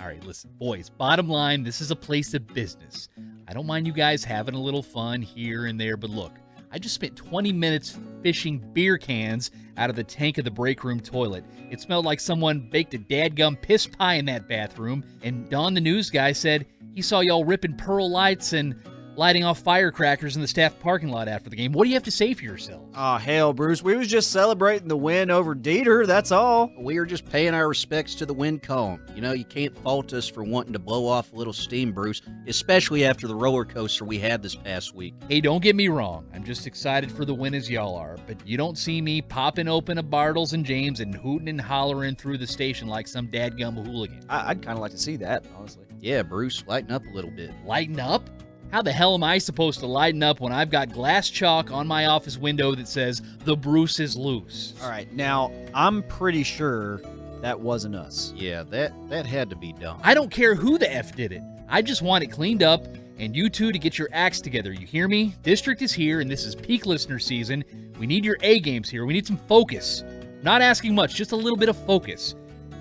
All right, listen, boys, bottom line, this is a place of business. I don't mind you guys having a little fun here and there, but look, I just spent 20 minutes fishing beer cans out of the tank of the break room toilet. It smelled like someone baked a dadgum piss pie in that bathroom, and Don the news guy said he saw y'all ripping pearl lights and lighting off firecrackers in the staff parking lot after the game. What do you have to say for yourself? Oh, hell, Bruce. We was just celebrating the win over Dieter, that's all. We are just paying our respects to the win column. You know, you can't fault us for wanting to blow off a little steam, Bruce, especially after the roller coaster we had this past week. Hey, don't get me wrong. I'm just excited for the win as y'all are, but you don't see me popping open a Bartles and James and hooting and hollering through the station like some dadgum hooligan. I'd kind of like to see that, honestly. Yeah, Bruce, lighten up a little bit. Lighten up? How the hell am I supposed to lighten up when I've got glass chalk on my office window that says, "The Bruce is loose"? All right, now, I'm pretty sure that wasn't us. Yeah, that had to be done. I don't care who the F did it. I just want it cleaned up, and you two to get your acts together. You hear me? District is here, and this is peak listener season. We need your A games here. We need some focus. Not asking much, just a little bit of focus.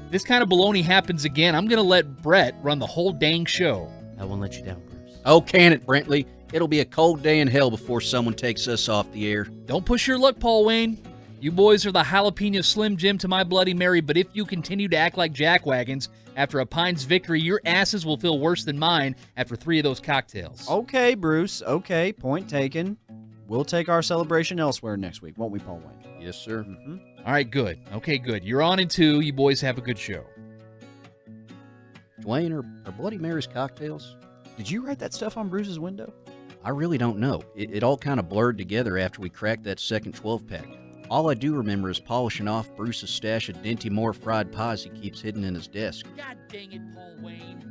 This kind of baloney happens again, I'm going to let Brett run the whole dang show. I won't let you down, Bruce. Oh, can it, Brentley? It'll be a cold day in hell before someone takes us off the air. Don't push your luck, Paul Wayne. You boys are the jalapeno Slim Jim to my Bloody Mary, but if you continue to act like jackwagons after a Pines victory, your asses will feel worse than mine after 3 of those cocktails. Okay, Bruce. Okay, point taken. We'll take our celebration elsewhere next week, won't we, Paul Wayne? Yes, sir. Mm-hmm. All right, good. Okay, good. You're on in 2. You boys have a good show. Dwayne, are Bloody Mary's cocktails? Did you write that stuff on Bruce's window? I really don't know. It all kind of blurred together after we cracked that second 12-pack. All I do remember is polishing off Bruce's stash of Dinty Moore fried pies he keeps hidden in his desk. God dang it, Paul Wayne.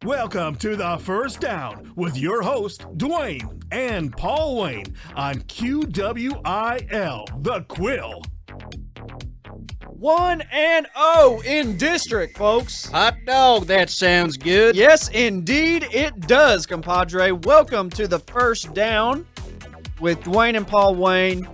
Welcome to the First Down with your host, Dwayne and Paul Wayne on QWIL, The Quill. 1-0 in district, folks. Hot dog, that sounds good. Yes, indeed it does, compadre. Welcome to the First Down with Dwayne and Paul Wayne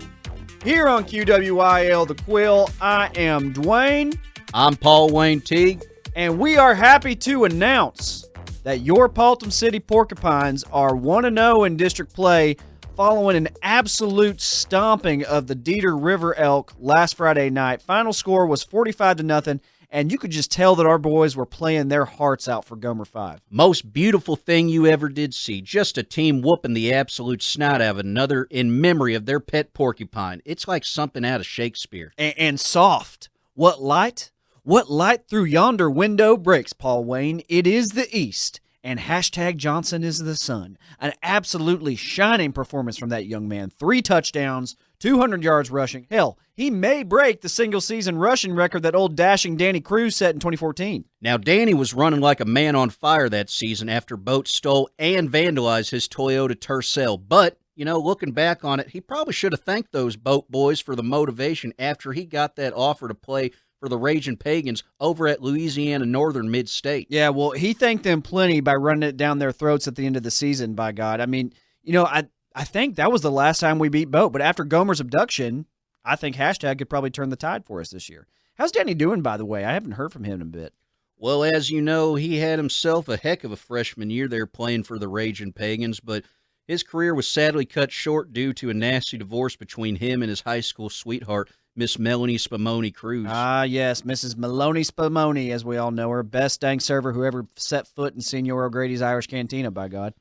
here on QWIL, The Quill. I am Dwayne. I'm Paul Wayne Teague. And we are happy to announce that your Paultom City Porcupines are 1-0 in district play following an absolute stomping of the Dieter River Elk last Friday night. Final score was 45-0, and you could just tell that our boys were playing their hearts out for Gomer 5. Most beautiful thing you ever did see. Just a team whooping the absolute snot out of another in memory of their pet porcupine. It's like something out of Shakespeare. And soft. What light? What light through yonder window breaks, Paul Wayne? It is the east, and hashtag Johnson is the sun. An absolutely shining performance from that young man. 3 touchdowns, 200 yards rushing. Hell, he may break the single-season rushing record that old dashing Danny Cruz set in 2014. Now, Danny was running like a man on fire that season after Boat stole and vandalized his Toyota Tercel. But, you know, looking back on it, he probably should have thanked those Boat boys for the motivation after he got that offer to play for the Raging Pagans over at Louisiana Northern Mid-State. Yeah, well, he thanked them plenty by running it down their throats at the end of the season, by God. I mean, you know, I think that was the last time we beat Boat, but after Gomer's abduction, I think hashtag could probably turn the tide for us this year. How's Danny doing, by the way? I haven't heard from him in a bit. Well, as you know, he had himself a heck of a freshman year there playing for the Raging Pagans, but his career was sadly cut short due to a nasty divorce between him and his high school sweetheart, Miss Melanie Spumoni Cruz. Ah, yes, Mrs. Maloney Spumoni, as we all know her. Best dang server who ever set foot in Senor O'Grady's Irish Cantina, by God.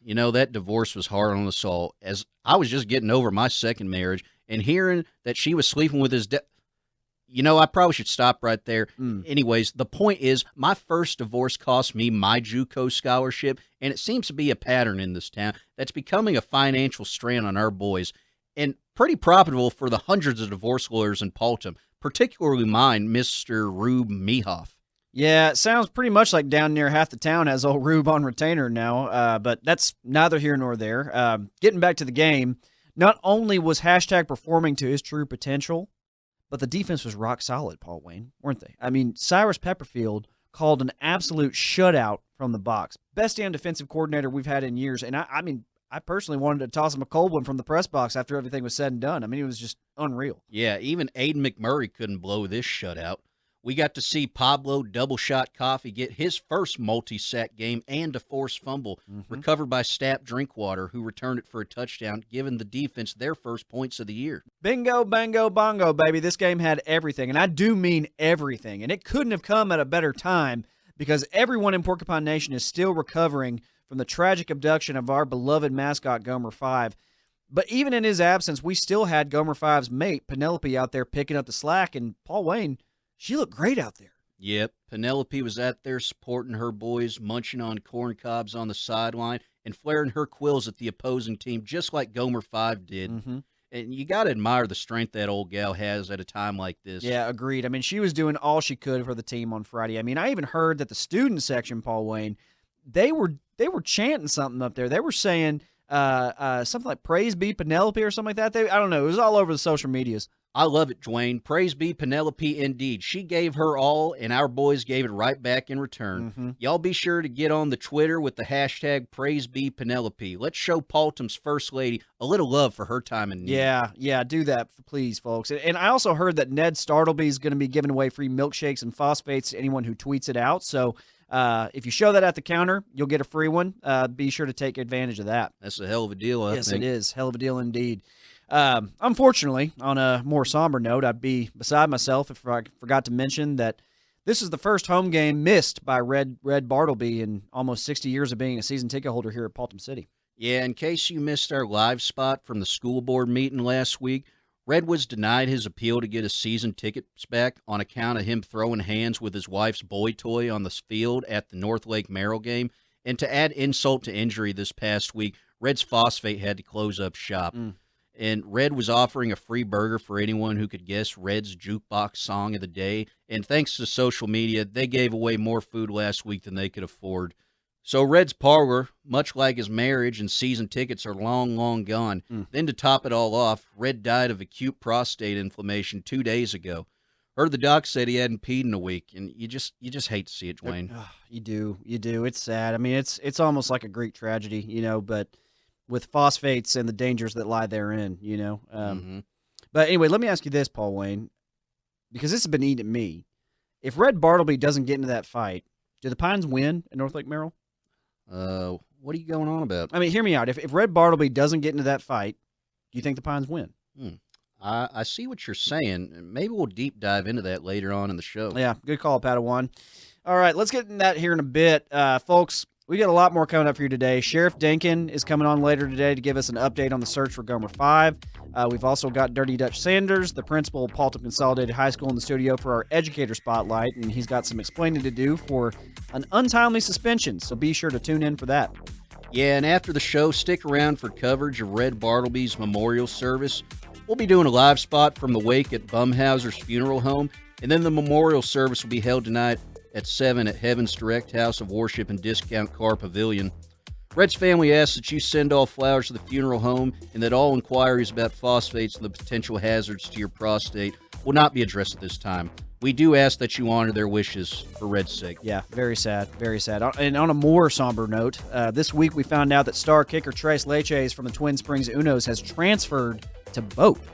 You know, that divorce was hard on us all, as I was just getting over my second marriage, and hearing that she was sleeping with his you know, I probably should stop right there. Anyways, the point is, my first divorce cost me my JUCO scholarship, and it seems to be a pattern in this town that's becoming a financial strain on our boys, and pretty profitable for the hundreds of divorce lawyers in Paultom, particularly mine, Mr. Rube Mehoff. Yeah, it sounds pretty much like down near half the town has old Rube on retainer now, but that's neither here nor there. Getting back to the game, not only was hashtag performing to his true potential, but the defense was rock solid, Paul Wayne, weren't they? I mean, Cyrus Pepperfield called an absolute shutout from the box. Best damn defensive coordinator we've had in years, and I mean, I personally wanted to toss him a cold one from the press box after everything was said and done. I mean, it was just unreal. Yeah, even Aiden McMurray couldn't blow this shutout. We got to see Pablo Double Shot Coffee get his first multi-sack game and a forced fumble, recovered by Stapp Drinkwater, who returned it for a touchdown, giving the defense their first points of the year. Bingo, bango, bongo, baby. This game had everything, and I do mean everything. And it couldn't have come at a better time because everyone in Porcupine Nation is still recovering from the tragic abduction of our beloved mascot, Gomer 5. But even in his absence, we still had Gomer 5's mate, Penelope, out there picking up the slack, and Paul Wayne, she looked great out there. Yep, Penelope was out there supporting her boys, munching on corn cobs on the sideline, and flaring her quills at the opposing team, just like Gomer 5 did. And you got to admire the strength that old gal has at a time like this. Yeah, agreed. I mean, she was doing all she could for the team on Friday. I mean, I even heard that the student section, Paul Wayne, they were chanting something up there. They were saying something like "Praise be Penelope" or something like that. I don't know. It was all over the social medias. I love it, Dwayne. Praise be Penelope indeed. She gave her all, and our boys gave it right back in return. Y'all be sure to get on the Twitter with the hashtag Praise be Penelope. Let's show Paultom's First Lady a little love for her time in need. Yeah, do that, please, folks. And I also heard that Ned Startleby is going to be giving away free milkshakes and phosphates to anyone who tweets it out. So if you show that at the counter, you'll get a free one. Be sure to take advantage of that. That's a hell of a deal, I think. Yes, it is. Hell of a deal indeed. Unfortunately, on a more somber note, I'd be beside myself if I forgot to mention that this is the first home game missed by Red Bartleby in almost 60 years of being a season ticket holder here at Paultom City. Yeah, in case you missed our live spot from the school board meeting last week, Red was denied his appeal to get his season tickets back on account of him throwing hands with his wife's boy toy on the field at the North Lake Merrill game. And to add insult to injury this past week, Red's Phosphate had to close up shop. And Red was offering a free burger for anyone who could guess Red's jukebox song of the day. And thanks to social media, they gave away more food last week than they could afford. So Red's parlor, much like his marriage and season tickets, are long, long gone. Then to top it all off, Red died of acute prostate inflammation 2 days ago. Heard the doc said he hadn't peed in a week, and you just hate to see it, Dwayne. You do. It's sad. I mean, it's almost like a Greek tragedy, but with phosphates and the dangers that lie therein, But anyway, let me ask you this, Paul Wayne, because this has been eating at me. If Red Bartleby doesn't get into that fight, do the Pines win at North Lake Merrill? What are you going on about? I mean, hear me out. If Red Bartleby doesn't get into that fight, do you think the Pines win? I see what you're saying. Maybe we'll deep dive into that later on in the show. Yeah, good call, Padawan. All right, let's get into that here in a bit. Folks, we got a lot more coming up for you today. Sheriff Denkin is coming on later today to give us an update on the search for Gomer 5. We've also got Dirty Dutch Sanders, the principal of Paultom Consolidated High School, in the studio for our educator spotlight, and he's got some explaining to do for an untimely suspension, so be sure to tune in for that. Yeah, and after the show, stick around for coverage of Red Bartleby's memorial service. We'll be doing a live spot from the wake at Bumhauser's funeral home, and then the memorial service will be held tonight at 7 at Heaven's Direct House of Worship and Discount Car Pavilion. Red's family asks that you send all flowers to the funeral home and that all inquiries about phosphates and the potential hazards to your prostate will not be addressed at this time. We do ask that you honor their wishes for Red's sake. Yeah, very sad, very sad. And on a more somber note, this week we found out that star kicker Trace Leches from the Twin Springs Unos has transferred to both.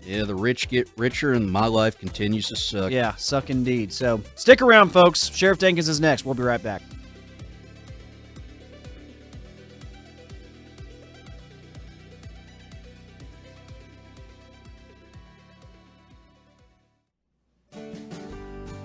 Yeah, the rich get richer and my life continues to suck. Yeah, suck indeed. So stick around, folks. Sheriff Jenkins is next. We'll be right back.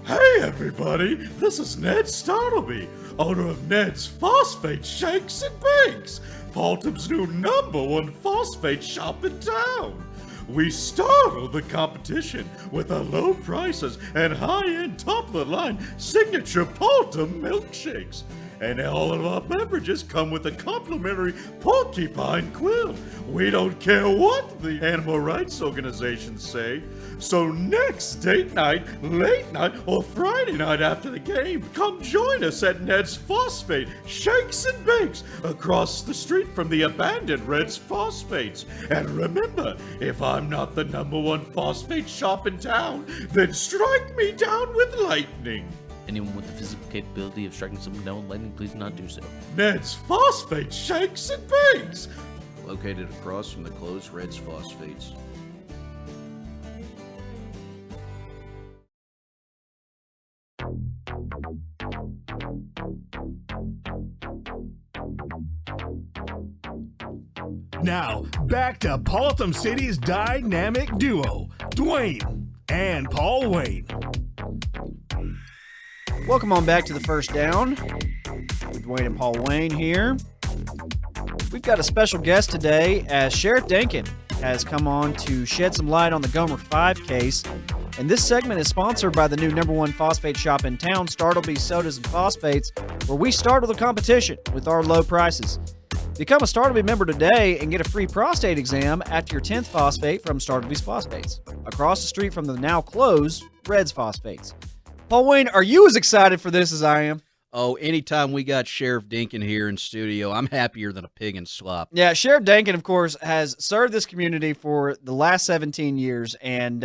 Hey everybody, this is Ned Startleby, owner of Ned's Phosphate Shakes and Bakes, Paultom's new #1 phosphate shop in town. We startle the competition with our low prices and high-end top-of-the-line signature Paultom milkshakes. And all of our beverages come with a complimentary porcupine quill. We don't care what the animal rights organizations say. So next date night, late night, or Friday night after the game, come join us at Ned's Phosphate Shakes and Bakes across the street from the abandoned Red's Phosphates. And remember, if I'm not the #1 phosphate shop in town, then strike me down with lightning. Anyone with the physical capability of striking someone down with lightning, please do not do so. Ned's Phosphate Shakes and Bakes. located across from the closed Reds Phosphates. Now, back to Paultom City's dynamic duo, Dwayne and Paul Wayne. Welcome on back to the First Down with Dwayne and Paul Wayne here. We've got a special guest today as Sheriff Denkin has come on to shed some light on the Gomer 5 case. And this segment is sponsored by the new #1 phosphate shop in town, Startleby Sodas and Phosphates, where we startle the competition with our low prices. Become a Startleby member today and get a free prostate exam after your 10th phosphate from Startleby's Phosphates, across the street from the now closed Reds Phosphates. Paul Wayne, are you as excited for this as I am? Oh, anytime we got Sheriff Denkin here in studio, I'm happier than a pig in slop. Yeah, Sheriff Denkin, of course, has served this community for the last 17 years, and,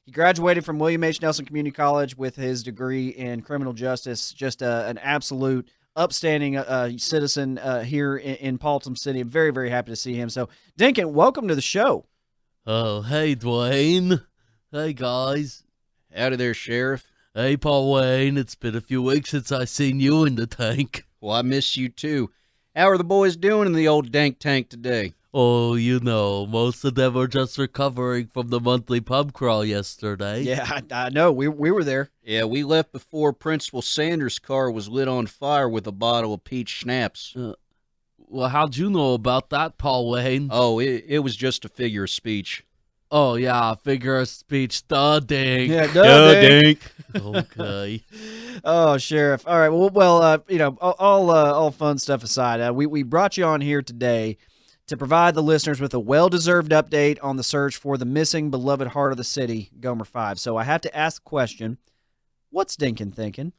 he graduated from William H. Nelson Community College with his degree in criminal justice, just an absolute upstanding citizen here in Paultom City. I'm very, very happy to see him. So, Denkin, welcome to the show. Oh, hey, Dwayne. Hey, guys. Howdy there, Sheriff. Hey, Paul Wayne. It's been a few weeks since I seen you in the tank. Well, I miss you, too. How are the boys doing in the old dank tank today? Oh, most of them are just recovering from the monthly pub crawl yesterday. Yeah, I know. We were there. Yeah, we left before Principal Sanders' car was lit on fire with a bottle of peach schnapps. Well, how'd you know about that, Paul Wayne? Oh, it was just a figure of speech. Oh, yeah, figure of speech, duh, dink. Yeah, duh, dink. Okay. Oh, Sheriff. All right. Well, all fun stuff aside, we brought you on here today to provide the listeners with a well-deserved update on the search for the missing beloved heart of the city, Gomer 5. So I have to ask the question, what's Denkin thinking?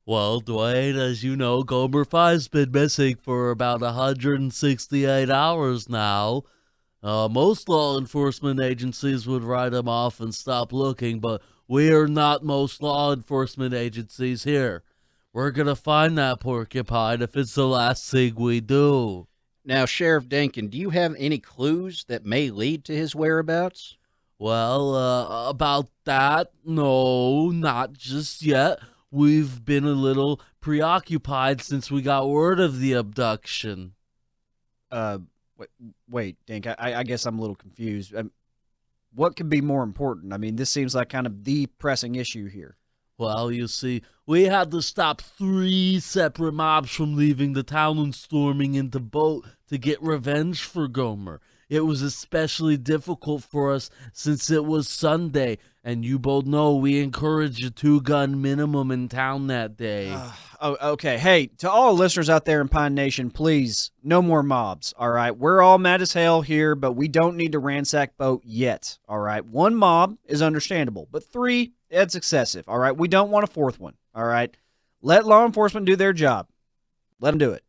Well, Dwayne, as you know, Gomer 5's been missing for about 168 hours now. Most law enforcement agencies would write him off and stop looking, but we're not most law enforcement agencies here. We're going to find that porcupine if it's the last thing we do. Now, Sheriff Denkin, do you have any clues that may lead to his whereabouts? Well, about that, no, not just yet. We've been a little preoccupied since we got word of the abduction. Wait, Dink, I guess I'm a little confused. What could be more important? I mean, this seems like kind of the pressing issue here. Well, you see, we had to stop 3 separate mobs from leaving the town and storming into boat to get revenge for Gomer. It was especially difficult for us since it was Sunday, and you both know we encouraged a 2-gun minimum in town that day. Okay. Hey, to all listeners out there in Pine Nation, please, no more mobs, all right? We're all mad as hell here, but we don't need to ransack boat yet, all right? 1 mob is understandable, but 3, that's excessive, all right? We don't want a 4th one, all right? Let law enforcement do their job. Let them do it.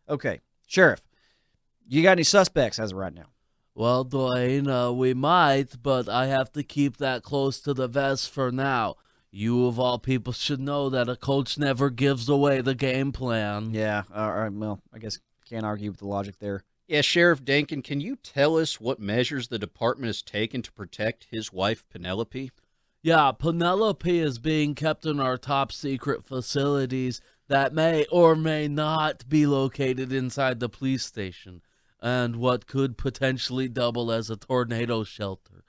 Okay, Sheriff, you got any suspects as of right now? Well, Dwayne, we might, but I have to keep that close to the vest for now. You, of all people, should know that a coach never gives away the game plan. Yeah, all right, well, I guess can't argue with the logic there. Yeah, Sheriff Denkin, can you tell us what measures the department has taken to protect his wife, Penelope? Yeah, Penelope is being kept in our top secret facilities that may or may not be located inside the police station, and what could potentially double as a tornado shelter.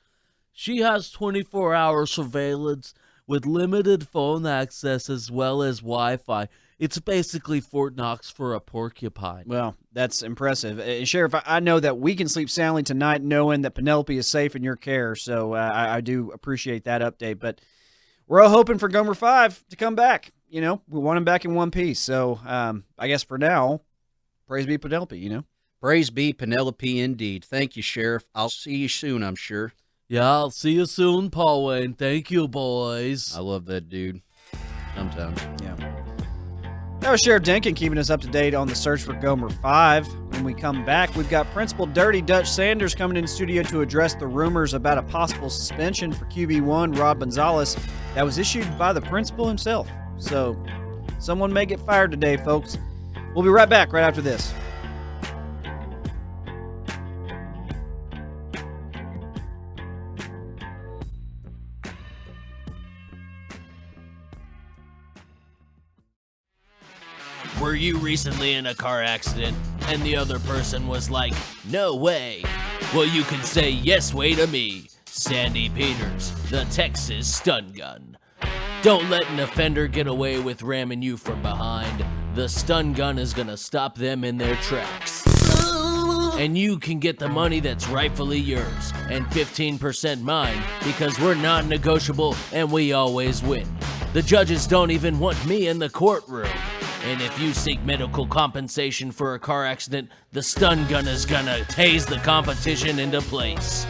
She has 24-hour surveillance with limited phone access as well as Wi-Fi. It's basically Fort Knox for a porcupine. Well, that's impressive. Sheriff, I know that we can sleep soundly tonight knowing that Penelope is safe in your care, so I do appreciate that update. But we're all hoping for Gomer 5 to come back. You know, we want him back in one piece. So I guess for now, praise be Penelope, you know. Praise be Penelope indeed. Thank you, Sheriff. I'll see you soon, I'm sure. Yeah, I'll see you soon, Paul Wayne. Thank you, boys. I love that dude. Sometimes. Yeah. That was Sheriff Denkin keeping us up to date on the search for Gomer 5. When we come back, we've got Principal Dirty Dutch Sanders coming in the studio to address the rumors about a possible suspension for QB1 Rod Gonzalez that was issued by the principal himself. So, someone may get fired today, folks. We'll be right back right after this. were you recently in a car accident? And the other person was like, no way. Well, you can say yes way to me, Sandy Peters, the Texas stun gun. Don't let an offender get away with ramming you from behind. The stun gun is gonna stop them in their tracks. And you can get the money that's rightfully yours, and 15% mine, because we're non-negotiable and we always win. The judges don't even want me in the courtroom. And if you seek medical compensation for a car accident, the stun gun is gonna tase the competition into place.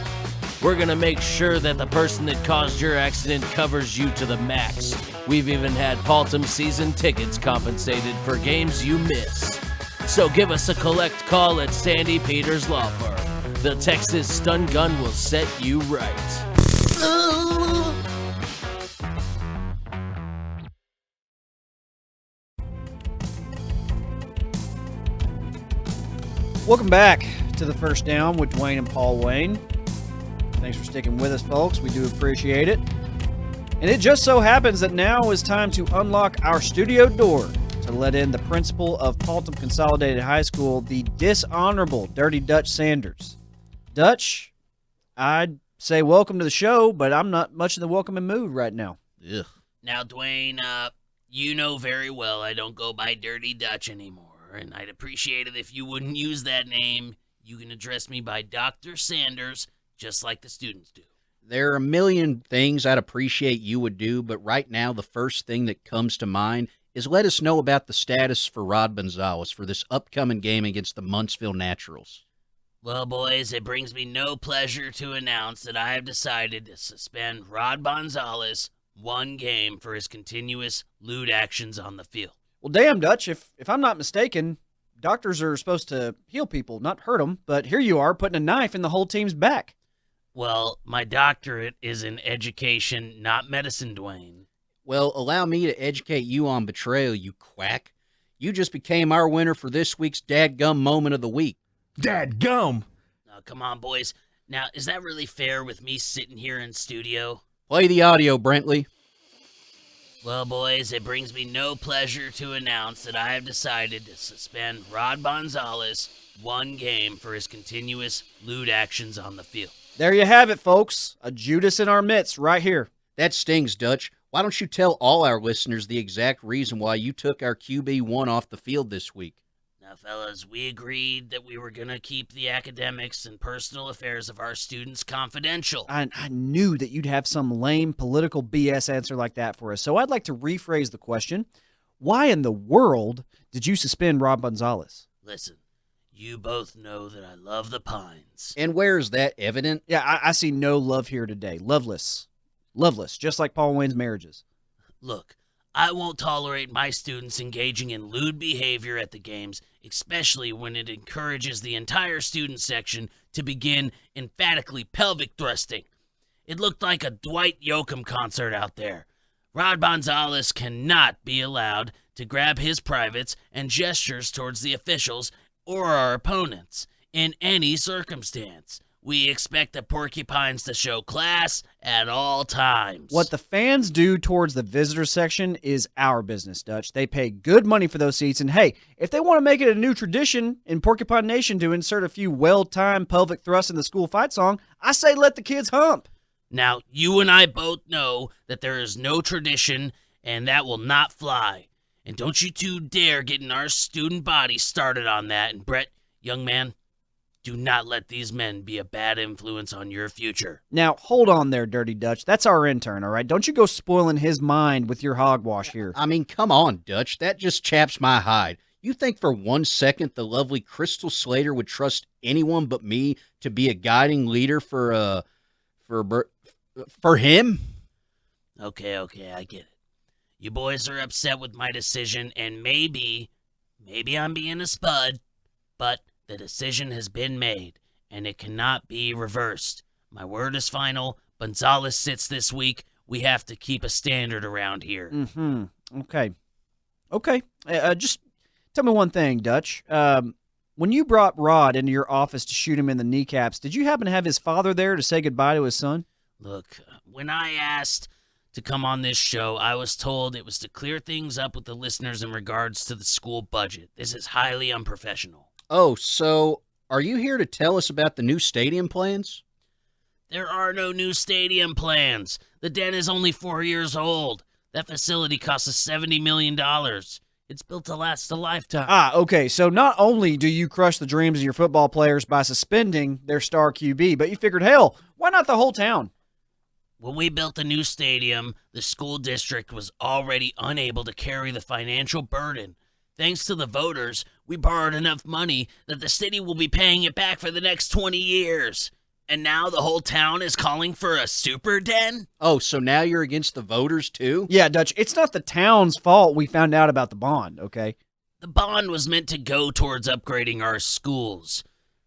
We're gonna make sure that the person that caused your accident covers you to the max. We've even had Paultom season tickets compensated for games you miss. So give us a collect call at Sandy Peters Law Firm. The Texas stun gun will set you right. Welcome back to the First Down with Dwayne and Paul Wayne. Thanks for sticking with us, folks. We do appreciate it. And it just so happens that now is time to unlock our studio door to let in the principal of Paultom Consolidated High School, the dishonorable Dirty Dutch Sanders. Dutch, I'd say welcome to the show, but I'm not much in the welcoming mood right now. Ugh. Now, Dwayne, you know very well I don't go by Dirty Dutch anymore, and I'd appreciate it if you wouldn't use that name. You can address me by Dr. Sanders, just like the students do. There are a million things I'd appreciate you would do, but right now the first thing that comes to mind is let us know about the status for Rod Gonzalez for this upcoming game against the Muntsville Naturals. Well, boys, it brings me no pleasure to announce that I have decided to suspend Rod Gonzalez one game for his continuous lewd actions on the field. Well, damn, Dutch, if I'm not mistaken, doctors are supposed to heal people, not hurt them, but here you are putting a knife in the whole team's back. Well, my doctorate is in education, not medicine, Dwayne. Well, allow me to educate you on betrayal, you quack. You just became our winner for this week's dadgum moment of the week. Dadgum! Now, come on, boys. Now, is that really fair with me sitting here in studio? Play the audio, Brentley. Well, boys, it brings me no pleasure to announce that I have decided to suspend Rod Gonzalez one game for his continuous lewd actions on the field. There you have it, folks. A Judas in our midst right here. That stings, Dutch. Why don't you tell all our listeners the exact reason why you took our QB1 off the field this week? Now, fellas, we agreed that we were going to keep the academics and personal affairs of our students confidential. I knew that you'd have some lame political BS answer like that for us, so I'd like to rephrase the question. Why in the world did you suspend Rob Gonzalez? Listen, you both know that I love the Pines. And where is that evident? Yeah, I see no love here today. Loveless. Loveless, just like Paul Wayne's marriages. Look, I won't tolerate my students engaging in lewd behavior at the games, especially when it encourages the entire student section to begin emphatically pelvic thrusting. It looked like a Dwight Yoakam concert out there. Rod Gonzalez cannot be allowed to grab his privates and gestures towards the officials or our opponents in any circumstance. We expect the Porcupines to show class at all times. What the fans do towards the visitor section is our business, Dutch. They pay good money for those seats, and hey, if they want to make it a new tradition in Porcupine Nation to insert a few well-timed pelvic thrusts in the school fight song, I say let the kids hump. Now, you and I both know that there is no tradition, and that will not fly. And don't you two dare get in our student body started on that. And Brett, young man, do not let these men be a bad influence on your future. Now, hold on there, Dirty Dutch. That's our intern, all right? Don't you go spoiling his mind with your hogwash here. I mean, come on, Dutch. That just chaps my hide. You think for 1 second the lovely Crystal Slater would trust anyone but me to be a guiding leader for him? Okay, I get it. You boys are upset with my decision, and maybe I'm being a spud, but the decision has been made, and it cannot be reversed. My word is final. Gonzalez sits this week. We have to keep a standard around here. Okay. Just tell me one thing, Dutch. When you brought Rod into your office to shoot him in the kneecaps, did you happen to have his father there to say goodbye to his son? Look, when I asked to come on this show. I was told it was to clear things up with the listeners in regards to the school budget. This is highly unprofessional. Oh, so are you here to tell us about the new stadium plans? There are no new stadium plans. The den is only 4 years old. That facility costs us $70 million. It's built to last a lifetime. Okay, so not only do you crush the dreams of your football players by suspending their star QB, but you figured, hell, why not the whole town? When we built the new stadium, the school district was already unable to carry the financial burden. Thanks to the voters, we borrowed enough money that the city will be paying it back for the next 20 years. And now the whole town is calling for a super den? Oh, so now you're against the voters too? Yeah, Dutch, it's not the town's fault we found out about the bond, okay? The bond was meant to go towards upgrading our schools.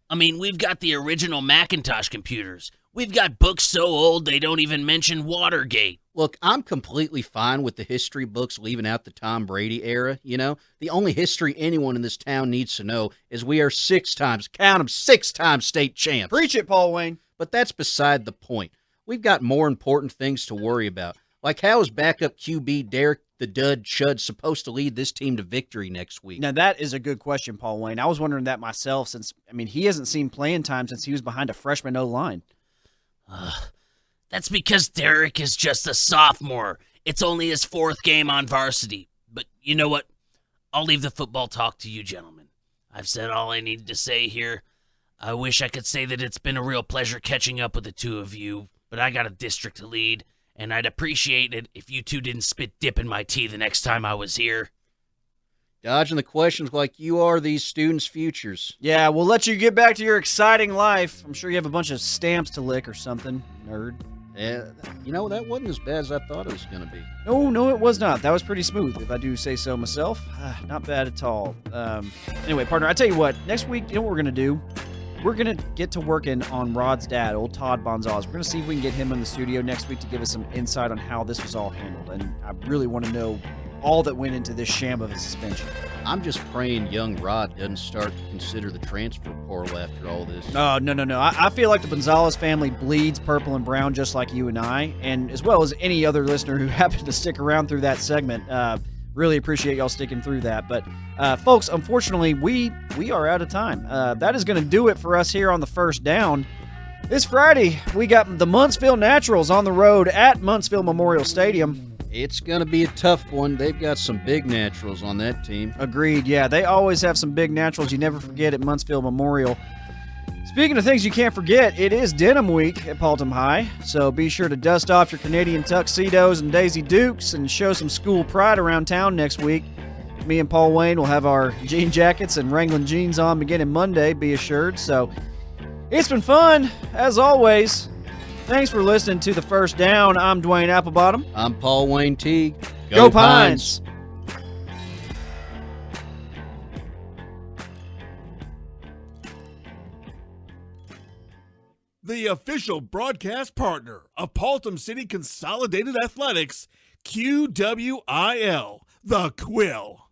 I mean, we've got the original Macintosh computers. We've got books so old they don't even mention Watergate. Look, I'm completely fine with the history books leaving out the Tom Brady era, you know? The only history anyone in this town needs to know is we are 6 times, count 'em, 6 times state champs. Preach it, Paul Wayne. But that's beside the point. We've got more important things to worry about. Like, how is backup QB Derek the Dud Chud supposed to lead this team to victory next week? Now, that is a good question, Paul Wayne. I was wondering that myself since, he hasn't seen playing time since he was behind a freshman O-line. That's because Derek is just a sophomore. It's only his 4th game on varsity. But you know what? I'll leave the football talk to you gentlemen. I've said all I needed to say here. I wish I could say that it's been a real pleasure catching up with the two of you, but I got a district to lead, and I'd appreciate it if you two didn't spit dip in my tea the next time I was here. Dodging the questions like you are these students' futures. Yeah, we'll let you get back to your exciting life. I'm sure you have a bunch of stamps to lick or something, nerd. Yeah, you know, that wasn't as bad as I thought it was going to be. No, it was not. That was pretty smooth, if I do say so myself. Not bad at all. Anyway, partner, I tell you what, next week, you know what we're going to do? We're going to get to working on Rod's dad, old Todd Bonzales. We're going to see if we can get him in the studio next week to give us some insight on how this was all handled. And I really want to know all that went into this sham of a suspension. I'm just praying young Rod doesn't start to consider the transfer portal after all this. Oh, no. I feel like the Gonzalez family bleeds purple and brown just like you and I, and as well as any other listener who happened to stick around through that segment. Really appreciate y'all sticking through that. But, folks, unfortunately, we are out of time. That is going to do it for us here on the First Down. This Friday, we got the Muntsville Naturals on the road at Muntsville Memorial Stadium. It's going to be a tough one. They've got some big naturals on that team. Agreed, yeah. They always have some big naturals you never forget at Muntsville Memorial. Speaking of things you can't forget, it is Denim Week at Paultom High, so be sure to dust off your Canadian tuxedos and Daisy Dukes and show some school pride around town next week. Me and Paul Wayne will have our jean jackets and Wrangling jeans on beginning Monday, be assured. So it's been fun, as always. Thanks for listening to The First Down. I'm Dwayne Applebottom. I'm Paul Wayne Teague. Go Pines! The official broadcast partner of Paultom City Consolidated Athletics, QWIL, The Quill.